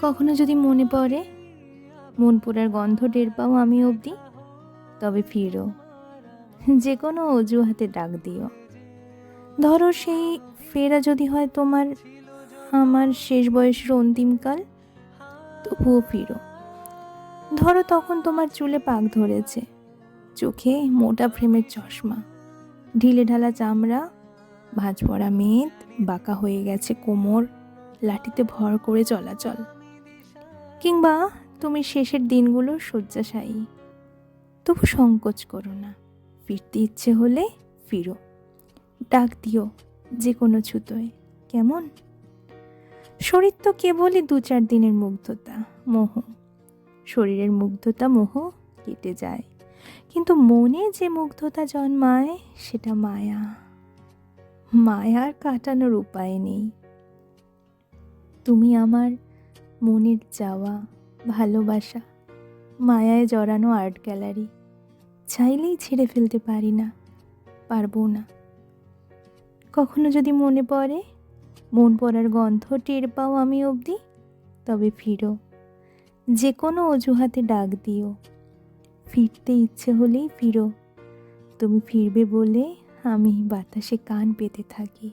কখনো যদি মনে পড়ে, মন পোড়ার গন্ধ টের পাও আমি অবধি, তবে ফিরো, যে কোনো অজুহাতে ডাক দিও। ধরো সেই ফেরা যদি হয় তোমার আমার শেষ বয়সের অন্তিমকাল, তবুও ফিরো। ধরো তখন তোমার চুলে পাক ধরেছে, চোখে মোটা ফ্রেমের চশমা, ঢিলে ঢালা চামড়া, ভাঁজ পড়া মেদ, বাঁকা হয়ে গেছে কোমর, লাঠিতে ভর করে চলাচল। কিংবা তুমি শেষের দিনগুলো শয্যাশায়ী, তবু সংকোচ করো না, ফিরতে ইচ্ছে হলে ফিরো, ডাক দিও যে কোনো ছুতোয়, কেমন? শরীর তো কেবলই 2-4 দিনের মুগ্ধতা, মোহ। শরীরের মুগ্ধতা মোহ কেটে যায়, কিন্তু মনে যে মুগ্ধতা জন্মায় সেটা মায়া। মায়ার কাটানোর উপায় নেই। তুমি আমার মনের চাওয়া, ভালোবাসা, মায়ায় জড়ানো আর্ট গ্যালারি, চাইলেই ছেড়ে ফেলতে পারি না, পারবো না। কখনো যদি মনে পড়ে, মন পড়ার গন্ধ টের পাও আমি অবধি, তবে ফিরো, যে কোনো অজুহাতে ডাক দিও। ফিরতে ইচ্ছে হলেই ফিরো, তুমি ফিরবে বলে আমি বাতাসে কান পেতে থাকি।